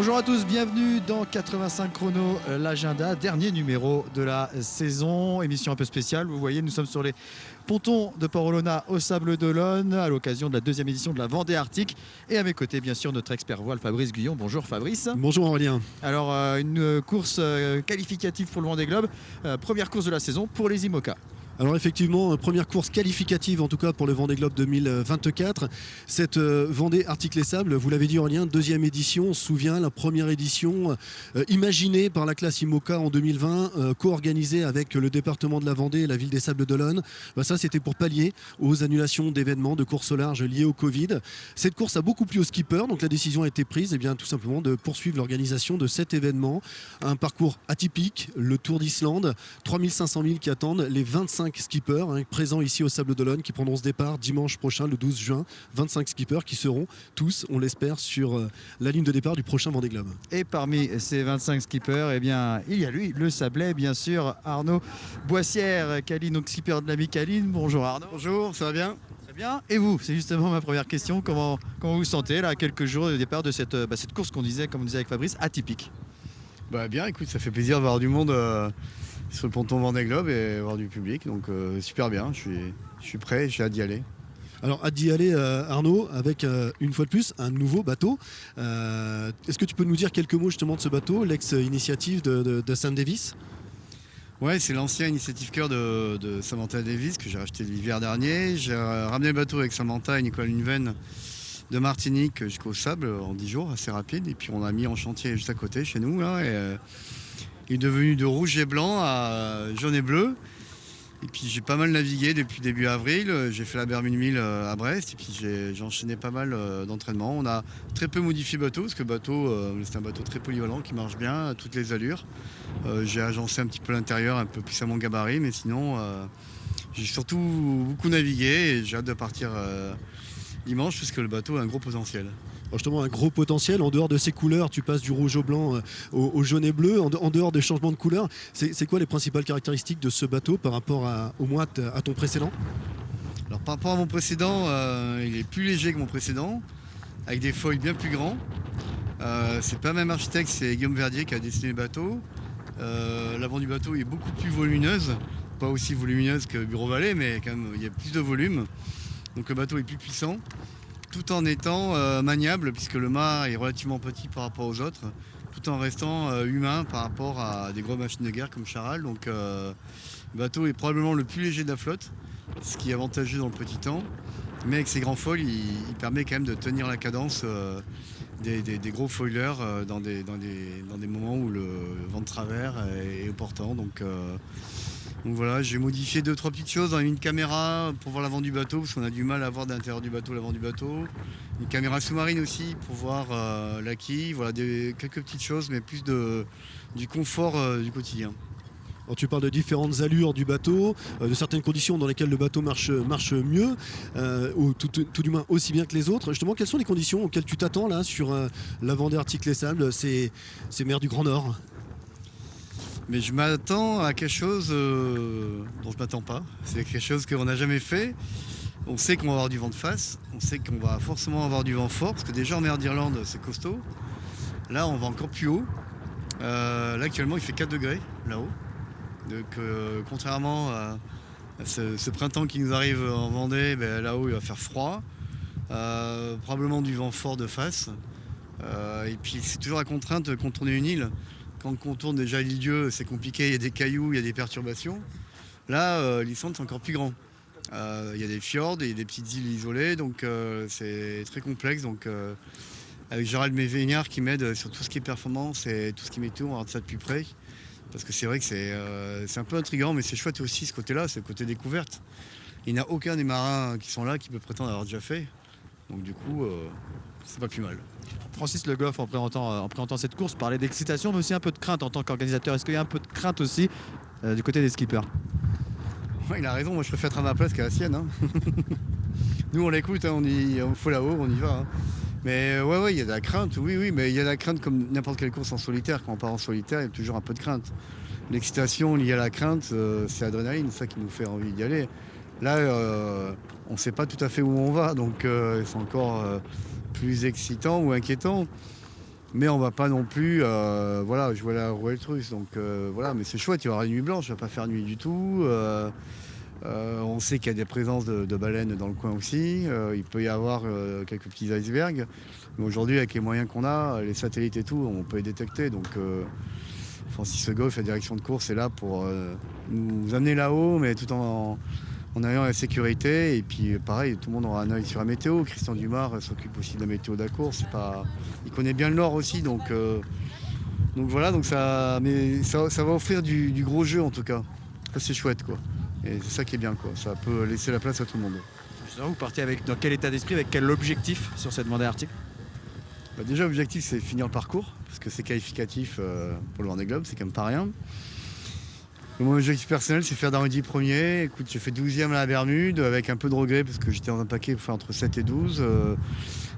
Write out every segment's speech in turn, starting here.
Bonjour à tous, bienvenue dans 85 chrono, l'agenda, dernier numéro de la saison, émission un peu spéciale. Vous voyez, nous sommes sur les pontons de Port-Olona au Sable d'Olonne à l'occasion de la deuxième édition de la Vendée Arctique. Et à mes côtés, bien sûr, notre expert voile Fabrice Guyon. Bonjour Fabrice. Bonjour Aurélien. Alors, une course qualificative pour le Vendée Globe, première course de la saison pour les IMOCA. Alors effectivement, première course qualificative en tout cas pour le Vendée Globe 2024. Cette Vendée Arctique les Sables, vous l'avez dit Aurélien, deuxième édition. On se souvient, la première édition imaginée par la classe IMOCA en 2020, co-organisée avec le département de la Vendée et la ville des Sables d'Olonne. Ça c'était pour pallier aux annulations d'événements de courses au large liées au Covid. Cette course a beaucoup plu aux skippers, donc la décision a été prise tout simplement de poursuivre l'organisation de cet événement. Un parcours atypique, le Tour d'Islande, 3500 000 qui attendent les 25 skippers présents ici au Sable d'Olonne qui prendront ce départ dimanche prochain, le 12 juin. 25 skippers qui seront tous, on l'espère, sur la ligne de départ du prochain Vendée Globe. Et parmi ces 25 skippers, eh bien, il y a lui, le Sablais, bien sûr, Arnaud Boissière, Caline, donc skipper de l'ami Caline. Bonjour Arnaud. Bonjour, ça va bien? Très bien. Et vous? C'est justement ma première question. Comment vous vous sentez là, à quelques jours du départ de cette course qu'on disait, comme on disait avec Fabrice, atypique? Bien, écoute, ça fait plaisir de voir du monde sur le ponton Vendée Globe et voir du public, donc super bien, je suis prêt, j'ai hâte d'y aller. Alors hâte d'y aller Arnaud, avec une fois de plus un nouveau bateau. Est-ce que tu peux nous dire quelques mots justement de ce bateau, l'ex-initiative de Sam Davis? Ouais, c'est l'ancien initiative cœur de Samantha Davis que j'ai racheté l'hiver dernier. J'ai ramené le bateau avec Samantha et Nicolas Luneven de Martinique jusqu'au Sable en 10 jours, assez rapide, et puis on l'a mis en chantier juste à côté chez nous là, et il est devenu de rouge et blanc à jaune et bleu. Et puis j'ai pas mal navigué depuis début avril. J'ai fait la Bermude 1000 à Brest. Et puis j'ai enchaîné pas mal d'entraînements. On a très peu modifié le bateau parce que le bateau, c'est un bateau très polyvalent qui marche bien à toutes les allures. J'ai agencé un petit peu l'intérieur, un peu plus à mon gabarit. Mais sinon, j'ai surtout beaucoup navigué et j'ai hâte de partir dimanche parce que le bateau a un gros potentiel. Justement, un gros potentiel. En dehors de ces couleurs, tu passes du rouge au blanc au jaune et bleu. En dehors des changements de couleurs, c'est quoi les principales caractéristiques de ce bateau par rapport à ton précédent? Alors par rapport à mon précédent, il est plus léger que mon précédent, avec des foils bien plus grands. C'est pas le même architecte, c'est Guillaume Verdier qui a dessiné le bateau. L'avant du bateau est beaucoup plus volumineuse, pas aussi volumineuse que Bureau Vallée, mais quand même il y a plus de volume. Donc le bateau est plus puissant, tout en étant maniable, puisque le mât est relativement petit par rapport aux autres, tout en restant humain par rapport à des grosses machines de guerre comme Charal. Donc le bateau est probablement le plus léger de la flotte, ce qui est avantageux dans le petit temps. Mais avec ses grands foils, il permet quand même de tenir la cadence des gros foilers dans des moments où le vent de travers est portant. Donc voilà, j'ai modifié 2-3 petites choses. Dans une caméra pour voir l'avant du bateau, parce qu'on a du mal à voir de l'intérieur du bateau l'avant du bateau. Une caméra sous-marine aussi pour voir la quille. Voilà, quelques petites choses, mais plus du confort du quotidien. Alors, tu parles de différentes allures du bateau, de certaines conditions dans lesquelles le bateau marche mieux, ou tout du moins aussi bien que les autres. Justement, quelles sont les conditions auxquelles tu t'attends là sur la Vendée Arctique les Sables, ces mers du Grand Nord? Mais je m'attends à quelque chose dont je m'attends pas. C'est quelque chose qu'on n'a jamais fait. On sait qu'on va avoir du vent de face, on sait qu'on va forcément avoir du vent fort, parce que déjà en mer d'Irlande c'est costaud. Là on va encore plus haut. Là actuellement il fait 4 degrés là-haut. Donc contrairement à ce printemps qui nous arrive en Vendée, là-haut il va faire froid. Probablement du vent fort de face. Et puis c'est toujours la contrainte de contourner une île. Quand on contourne déjà l'île-Dieu, c'est compliqué, il y a des cailloux, il y a des perturbations. Là, l'Islande, c'est encore plus grand. Il y a des fjords, il y a des petites îles isolées, donc c'est très complexe. Donc, avec Gérald Mévénard qui m'aide sur tout ce qui est performance et tout ce qui est météo, on va regarder ça de plus près. Parce que c'est vrai que c'est un peu intriguant, mais c'est chouette aussi ce côté-là, c'est le côté découverte. Il n'y a aucun des marins qui sont là qui peut prétendre avoir déjà fait. Donc du coup, c'est pas plus mal. Francis Le Goff, en présentant cette course, parlait d'excitation, mais aussi un peu de crainte en tant qu'organisateur. Est-ce qu'il y a un peu de crainte aussi du côté des skippers? Ouais, il a raison, moi je préfère être à ma place qu'à la sienne. Nous on l'écoute, on faut là-haut, on y va. Mais ouais, il y a de la crainte, oui, mais il y a de la crainte comme n'importe quelle course en solitaire. Quand on part en solitaire, il y a toujours un peu de crainte. L'excitation liée à la crainte, c'est l'adrénaline, ça qui nous fait envie d'y aller. Là, on ne sait pas tout à fait où on va, donc c'est encore plus excitant ou inquiétant. Mais on va pas non plus jouer à la roulette russe. Donc voilà, mais c'est chouette, il y aura une nuit blanche, on va pas faire nuit du tout. On sait qu'il y a des présences de baleines dans le coin aussi. Il peut y avoir quelques petits icebergs. Mais aujourd'hui, avec les moyens qu'on a, les satellites et tout, on peut les détecter. Donc Francis Goff, la direction de course, est là pour nous amener là-haut, mais tout en ayant la sécurité. Et puis pareil, tout le monde aura un œil sur la météo. Christian Dumas s'occupe aussi de la météo de la course. Il connaît bien le Nord aussi, donc voilà, mais ça va offrir du gros jeu en tout cas. Ça, c'est chouette, quoi. Et c'est ça qui est bien, quoi. Ça peut laisser la place à tout le monde. Justement, vous partez dans quel état d'esprit, avec quel objectif sur cette Vendée Arctic? Déjà, l'objectif, c'est finir le parcours, parce que c'est qualificatif pour le Vendée Globe, c'est quand même pas rien. Mon objectif personnel, c'est faire Darmody premier. Écoute, j'ai fait 12e à la Bermude, avec un peu de regret, parce que j'étais dans un paquet pour faire entre 7 et 12.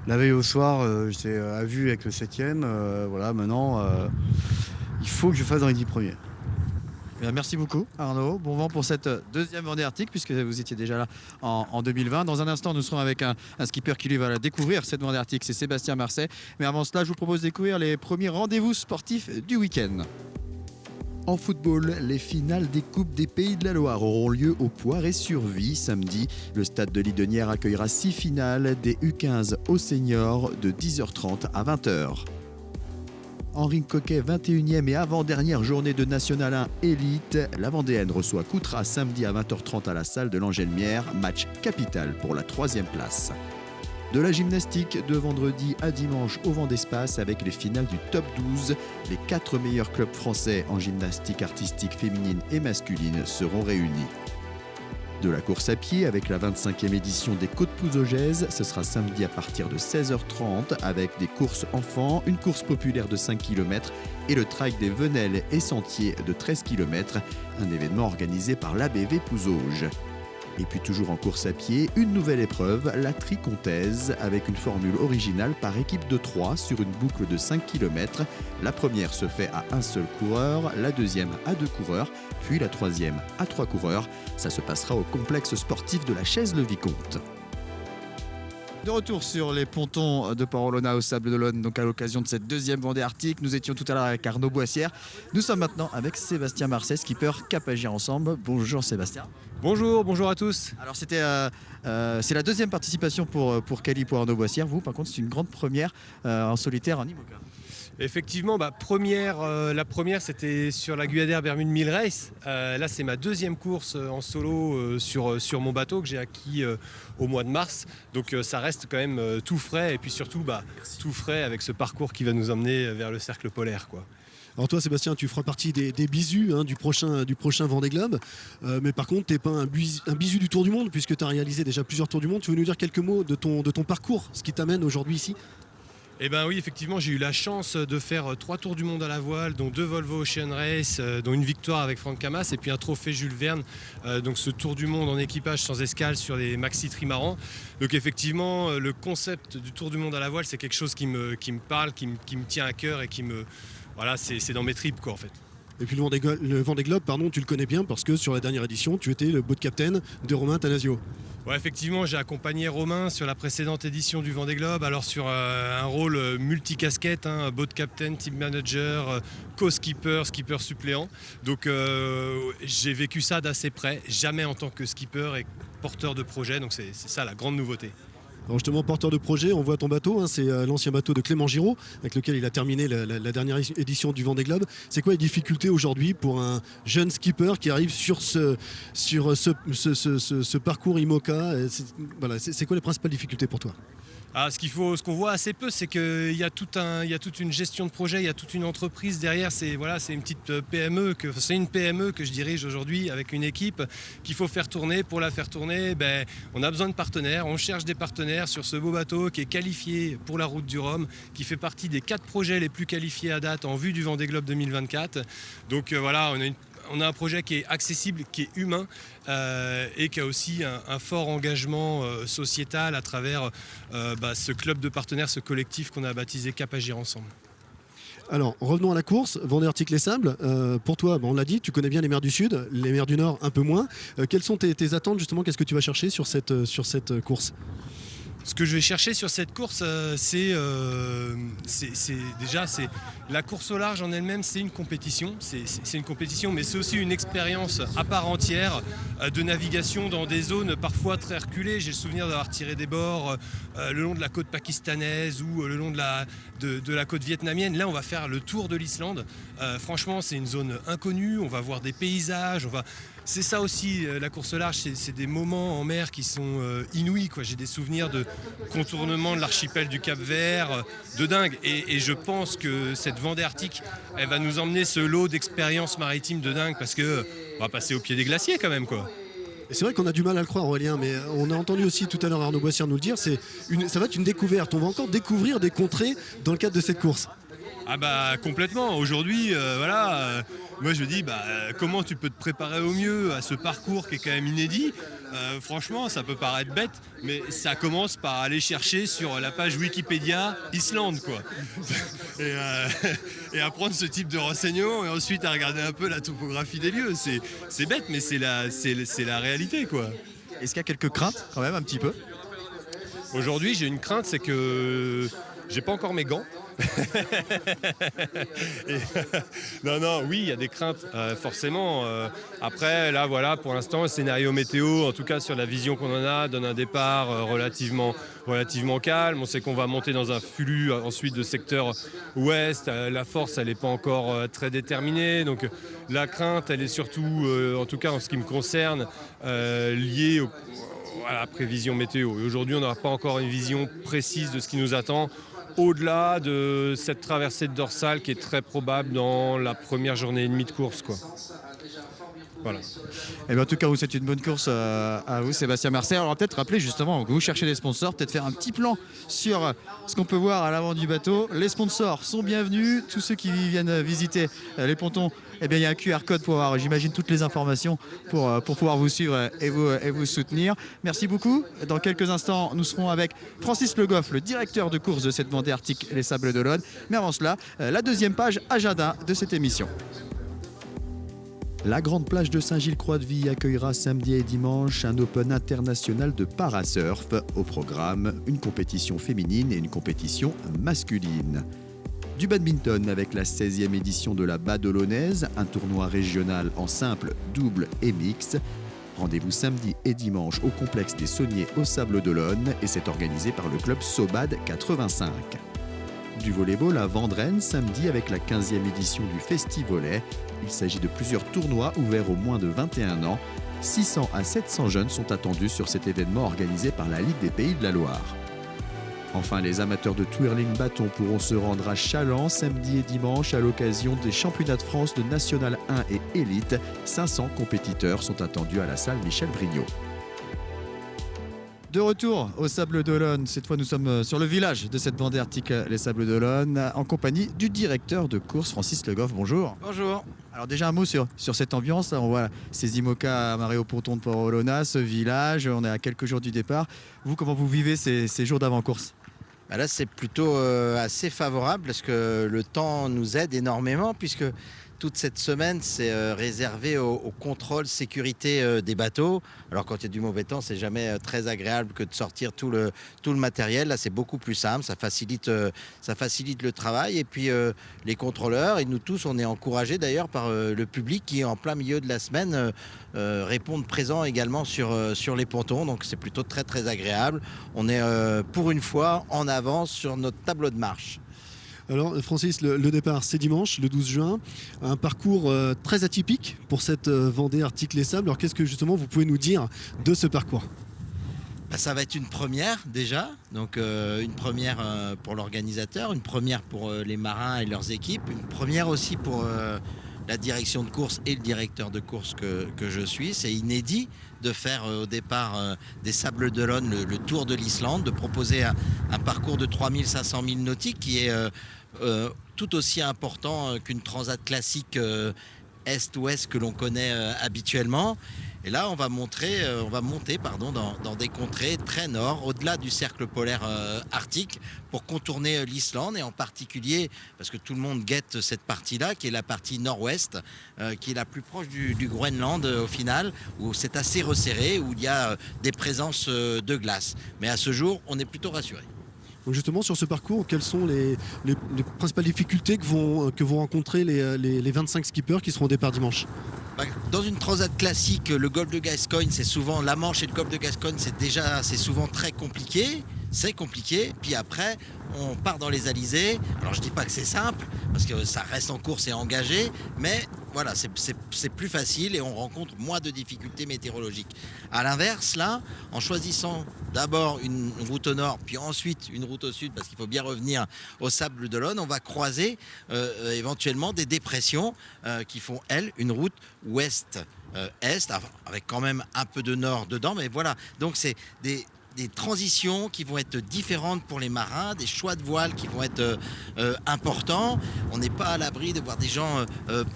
La veille au soir, j'étais à vue avec le 7e. Voilà, maintenant, il faut que je fasse Darmody premier. Bien, merci beaucoup Arnaud, bon vent pour cette deuxième Vendée Arctic puisque vous étiez déjà là en 2020. Dans un instant nous serons avec un skipper qui lui va la découvrir cette Vendée Arctic, c'est Sébastien Marset. Mais avant cela je vous propose de découvrir les premiers rendez-vous sportifs du week-end. En football, les finales des Coupes des Pays de la Loire auront lieu au Poiré-sur-Vie samedi. Le stade de l'Idenière accueillera 6 finales des U15 aux seniors de 10h30 à 20h. Henri Coquet, 21e et avant-dernière journée de National 1 Élite. La Vendéenne reçoit Coutras samedi à 20h30 à la salle de l'Angelmière. Match capital pour la 3e place. De la gymnastique de vendredi à dimanche au Vent d'Espace avec les finales du top 12. Les 4 meilleurs clubs français en gymnastique artistique féminine et masculine seront réunis. De la course à pied avec la 25e édition des Côtes Pouzogèses, ce sera samedi à partir de 16h30 avec des courses enfants, une course populaire de 5 km et le trail des Venelles et Sentiers de 13 km, un événement organisé par l'ABV Pouzauges. Et puis toujours en course à pied, une nouvelle épreuve, la Tricomtaise, avec une formule originale par équipe de 3 sur une boucle de 5 km. La première se fait à un seul coureur, la deuxième à 2 coureurs, puis la troisième à 3 coureurs. Ça se passera au complexe sportif de la Chaise-le-Vicomte. De retour sur les pontons de Port-Olona au Sable-d'Olonne, donc à l'occasion de cette deuxième Vendée Arctic. Nous étions tout à l'heure avec Arnaud Boissière. Nous sommes maintenant avec Sébastien Marset, skipper Cap Agir Ensemble. Bonjour Sébastien. Bonjour à tous. Alors c'est la deuxième participation pour Cali pour Arnaud Boissière. Vous, par contre, c'est une grande première en solitaire en IMOCA. Effectivement, la première c'était sur la Guyader Bermude 1000 Race. Là c'est ma deuxième course en solo sur mon bateau que j'ai acquis au mois de mars. Donc ça reste quand même tout frais et puis surtout tout frais avec ce parcours qui va nous emmener vers le cercle polaire, quoi. Alors toi Sébastien, tu feras partie des bisus du prochain Vendée Globe. Mais par contre, tu n'es pas un bisu du Tour du Monde puisque tu as réalisé déjà plusieurs Tours du Monde. Tu veux nous dire quelques mots de ton parcours, ce qui t'amène aujourd'hui ici ? Eh bien oui, effectivement, j'ai eu la chance de faire 3 tours du monde à la voile, dont 2 Volvo Ocean Race, dont une victoire avec Franck Camas et puis un trophée Jules Verne, donc ce tour du monde en équipage sans escale sur les maxi trimarans. Donc effectivement, le concept du tour du monde à la voile, c'est quelque chose qui me parle, qui me tient à cœur et c'est dans mes tripes, quoi, en fait. Et puis le Vendée Globe, tu le connais bien parce que sur la dernière édition, tu étais le boat captain de Romain Thanasio. Ouais, effectivement, j'ai accompagné Romain sur la précédente édition du Vendée Globe, alors sur un rôle multicasquette, boat captain, team manager, co-skipper, skipper suppléant. Donc j'ai vécu ça d'assez près, jamais en tant que skipper et porteur de projet, donc c'est ça la grande nouveauté. Alors justement, porteur de projet, on voit ton bateau, c'est l'ancien bateau de Clément Giraud, avec lequel il a terminé la dernière édition du Vendée Globe. C'est quoi les difficultés aujourd'hui pour un jeune skipper qui arrive sur ce parcours IMOCA? C'est quoi les principales difficultés pour toi? Ce qu'on voit assez peu, c'est qu'il y a toute une gestion de projet, il y a toute une entreprise derrière. C'est une petite PME, c'est une PME que je dirige aujourd'hui avec une équipe qu'il faut faire tourner. Pour la faire tourner, on a besoin de partenaires. On cherche des partenaires sur ce beau bateau qui est qualifié pour la route du Rhum, qui fait partie des 4 projets les plus qualifiés à date en vue du Vendée Globe 2024. Donc on a un projet qui est accessible, qui est humain et qui a aussi un fort engagement sociétal à travers ce club de partenaires, ce collectif qu'on a baptisé Cap Agir Ensemble. Alors revenons à la course, Vendée Arctic les Sables. Pour toi, on l'a dit, tu connais bien les mers du Sud, les mers du Nord un peu moins. Quelles sont tes attentes justement? Qu'est-ce que tu vas chercher sur cette course? Ce que je vais chercher sur cette course, c'est la course au large en elle-même, c'est une compétition. C'est une compétition, mais c'est aussi une expérience à part entière de navigation dans des zones parfois très reculées. J'ai le souvenir d'avoir tiré des bords le long de la côte pakistanaise ou le long de la côte vietnamienne. Là, on va faire le tour de l'Islande. Franchement, c'est une zone inconnue. On va voir des paysages. C'est ça aussi, la course au large, c'est des moments en mer qui sont inouïs, quoi. J'ai des souvenirs de contournement de l'archipel du Cap-Vert, de dingue. Et je pense que cette Vendée Arctique, elle va nous emmener ce lot d'expériences maritimes de dingue, parce qu'on va passer au pied des glaciers quand même, quoi. Et c'est vrai qu'on a du mal à le croire, Aurélien, mais on a entendu aussi tout à l'heure Arnaud Boissière nous le dire, ça va être une découverte. On va encore découvrir des contrées dans le cadre de cette course. Ah bah complètement, aujourd'hui moi je me dis comment tu peux te préparer au mieux à ce parcours qui est quand même inédit. Franchement ça peut paraître bête, mais ça commence par aller chercher sur la page Wikipédia Islande, quoi. et apprendre ce type de renseignements et ensuite à regarder un peu la topographie des lieux. C'est bête, mais c'est la réalité, quoi. Est-ce qu'il y a quelques craintes quand même un petit peu? Aujourd'hui j'ai une crainte, c'est que j'ai pas encore mes gants. Oui, il y a des craintes, forcément. Après, là, voilà, pour l'instant, le scénario météo, en tout cas sur la vision qu'on en a, donne un départ relativement calme. On sait qu'on va monter dans un flux ensuite de secteur ouest. La force, elle n'est pas encore très déterminée. Donc, la crainte, elle est surtout, en tout cas en ce qui me concerne, liée à la prévision météo. Et aujourd'hui, on n'aura pas encore une vision précise de ce qui nous attend, au-delà de cette traversée de dorsale qui est très probable dans la première journée et demie de course, quoi. Voilà. Et bien en tout cas, vous souhaitez une bonne course à vous, Sébastien Mercier. Alors on va peut-être rappeler justement que vous cherchez des sponsors, peut-être faire un petit plan sur ce qu'on peut voir à l'avant du bateau. Les sponsors sont bienvenus. Tous ceux qui viennent visiter les pontons, eh bien, il y a un QR code pour avoir, j'imagine, toutes les informations pour pouvoir vous suivre et vous soutenir. Merci beaucoup. Dans quelques instants, nous serons avec Francis Le Goff, le directeur de course de cette Vendée Arctique Les Sables d'Olonne. Mais avant cela, la deuxième page agenda de cette émission. La grande plage de Saint-Gilles-Croix-de-Vie accueillera samedi et dimanche un Open international de parasurf. Au programme, une compétition féminine et une compétition masculine. Du badminton avec la 16e édition de la Bas-d'Olonnaise, un tournoi régional en simple, double et mixte. Rendez-vous samedi et dimanche au complexe des Sauniers aux Sables d'Olonne et c'est organisé par le club Sobad 85. Du volleyball à Vendrennes samedi avec la 15e édition du Festivolley. Il s'agit de plusieurs tournois ouverts aux moins de 21 ans. 600 à 700 jeunes sont attendus sur cet événement organisé par la Ligue des Pays de la Loire. Enfin, les amateurs de twirling bâton pourront se rendre à Challans samedi et dimanche à l'occasion des championnats de France de National 1 et Élite. 500 compétiteurs sont attendus à la salle Michel Brignot. De retour aux Sables d'Olonne, cette fois nous sommes sur le village de cette Vendée Arctique Les Sables d'Olonne en compagnie du directeur de course Francis Le Goff. Bonjour. Bonjour. Alors déjà un mot sur cette ambiance, on voit ces IMOCA amarrés au ponton de Port-Olona, ce village, on est à quelques jours du départ. Vous, comment vous vivez ces jours d'avant-course? Là c'est plutôt assez favorable parce que le temps nous aide énormément puisque toute cette semaine, c'est réservé au contrôle sécurité des bateaux. Alors quand il y a du mauvais temps, c'est jamais très agréable que de sortir tout le matériel. Là, c'est beaucoup plus simple, ça facilite le travail. Et puis les contrôleurs et nous tous, on est encouragés d'ailleurs par le public qui, en plein milieu de la semaine, répondent présents également sur les pontons. Donc c'est plutôt très très agréable. On est pour une fois en avance sur notre tableau de marche. Alors Francis, le départ c'est dimanche, le 12 juin, un parcours très atypique pour cette Vendée Arctique Les Sables. Alors qu'est-ce que justement vous pouvez nous dire de ce parcours? Ça va être une première déjà, donc une première pour l'organisateur, une première pour les marins et leurs équipes, une première aussi pour la direction de course et le directeur de course que je suis. C'est inédit de faire au départ des Sables d'Olonne le tour de l'Islande, de proposer un parcours de 3500 milles nautiques qui est tout aussi important qu'une transat classique Est-Ouest que l'on connaît habituellement. Et là, on va monter dans des contrées très nord, au-delà du cercle polaire arctique, pour contourner l'Islande, et en particulier, parce que tout le monde guette cette partie-là, qui est la partie nord-ouest, qui est la plus proche du Groenland au final, où c'est assez resserré, où il y a des présences de glace. Mais à ce jour, on est plutôt rassuré. Donc justement, sur ce parcours, quelles sont les principales difficultés que vont rencontrer les 25 skippers qui seront au départ dimanche? Dans une transat classique, le golfe de Gascogne, c'est souvent la Manche et le golfe de Gascogne, c'est souvent très compliqué. C'est compliqué, puis après on part dans les alizés. Alors je dis pas que c'est simple, parce que ça reste en course et engagé, mais voilà, c'est plus facile et on rencontre moins de difficultés météorologiques. À l'inverse, là, en choisissant d'abord une route au nord, puis ensuite une route au sud, parce qu'il faut bien revenir au Sable d'Olonne, on va croiser éventuellement des dépressions qui font, elles, une route ouest-est, avec quand même un peu de nord dedans, mais voilà, donc c'est des transitions qui vont être différentes pour les marins, des choix de voile qui vont être importants. On n'est pas à l'abri de voir des gens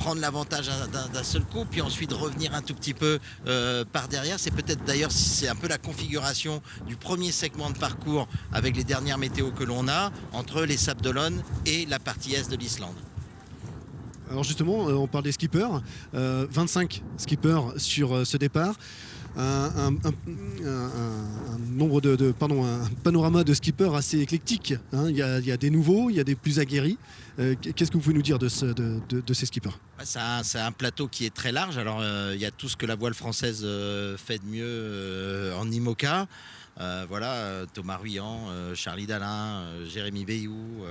prendre l'avantage d'un seul coup, puis ensuite revenir un tout petit peu par derrière. C'est peut-être d'ailleurs, c'est un peu la configuration du premier segment de parcours avec les dernières météos que l'on a entre les Sables d'Olonne et la partie est de l'Islande. Alors justement, on parle des skippers, 25 skippers sur ce départ. Un panorama de skippers assez éclectique. Hein. Il y a des nouveaux, il y a des plus aguerris. Qu'est-ce que vous pouvez nous dire de ces skippers? C'est un plateau qui est très large. Alors, il y a tout ce que la voile française fait de mieux en IMOCA. Thomas Ruyant, Charlie Dalin, Jérémy Veillou,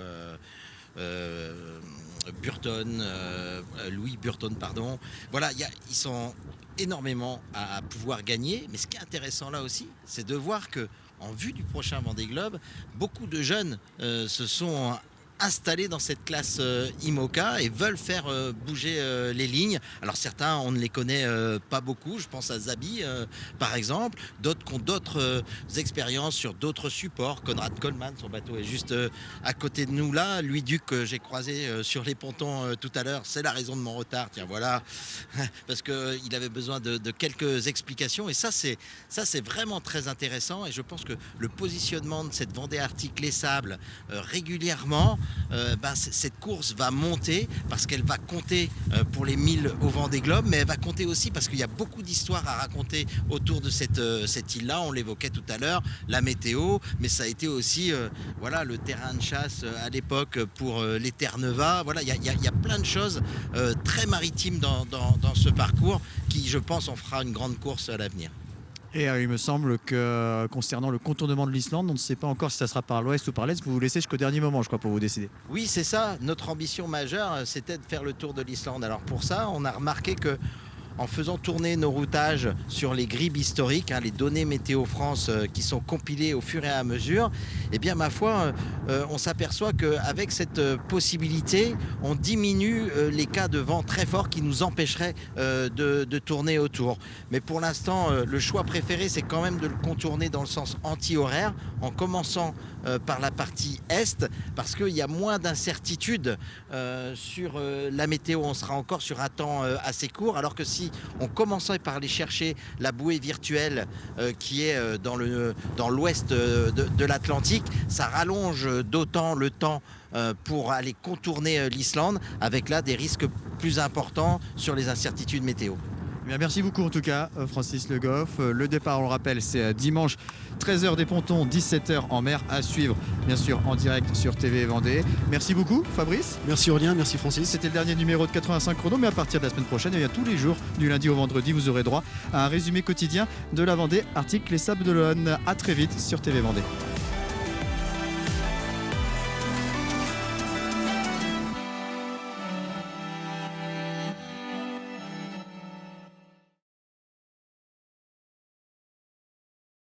Louis Burton, pardon. Voilà, ils sont énormément à pouvoir gagner. Mais ce qui est intéressant là aussi, c'est de voir que, en vue du prochain Vendée Globe, beaucoup de jeunes se sont installés dans cette classe IMOCA et veulent faire bouger les lignes. Alors certains, on ne les connaît pas beaucoup. Je pense à Zabi, par exemple. D'autres qui ont d'autres expériences sur d'autres supports. Conrad Coleman, son bateau est juste à côté de nous là. Louis Duc, que j'ai croisé sur les pontons tout à l'heure. C'est la raison de mon retard. Tiens, voilà. Parce qu'il avait besoin de quelques explications. Et ça, c'est vraiment très intéressant. Et je pense que le positionnement de cette Vendée Arctique Les Sables régulièrement, cette course va monter parce qu'elle va compter pour les 1000 au Vendée Globe, mais elle va compter aussi parce qu'il y a beaucoup d'histoires à raconter autour de cette île-là. On l'évoquait tout à l'heure, la météo, mais ça a été aussi le terrain de chasse à l'époque pour les Terre-Neuva. Voilà, il y a plein de choses très maritimes dans ce parcours qui, je pense, en fera une grande course à l'avenir. Et il me semble que concernant le contournement de l'Islande, on ne sait pas encore si ça sera par l'ouest ou par l'est. Vous vous laissez jusqu'au dernier moment, je crois, pour vous décider. Oui, c'est ça. Notre ambition majeure, c'était de faire le tour de l'Islande. Alors pour ça, on a remarqué que en faisant tourner nos routages sur les grilles historiques, les données Météo France qui sont compilées au fur et à mesure, eh bien ma foi, on s'aperçoit qu'avec cette possibilité, on diminue les cas de vent très fort qui nous empêcheraient de tourner autour. Mais pour l'instant, le choix préféré, c'est quand même de le contourner dans le sens anti-horaire, en commençant par la partie est, parce qu'il y a moins d'incertitude sur la météo. On sera encore sur un temps assez court, alors que si on commençait par aller chercher la bouée virtuelle qui est dans l'ouest de l'Atlantique, ça rallonge d'autant le temps pour aller contourner l'Islande, avec là des risques plus importants sur les incertitudes météo. Bien, merci beaucoup en tout cas, Francis Le Goff. Le départ, on le rappelle, c'est dimanche 13h des pontons, 17h en mer, à suivre bien sûr en direct sur TV Vendée. Merci beaucoup Fabrice. Merci Aurélien, merci Francis. C'était le dernier numéro de 85 chrono, mais à partir de la semaine prochaine, et tous les jours du lundi au vendredi, vous aurez droit à un résumé quotidien de la Vendée Arctique Les Sables d'Olonne. À très vite sur TV Vendée.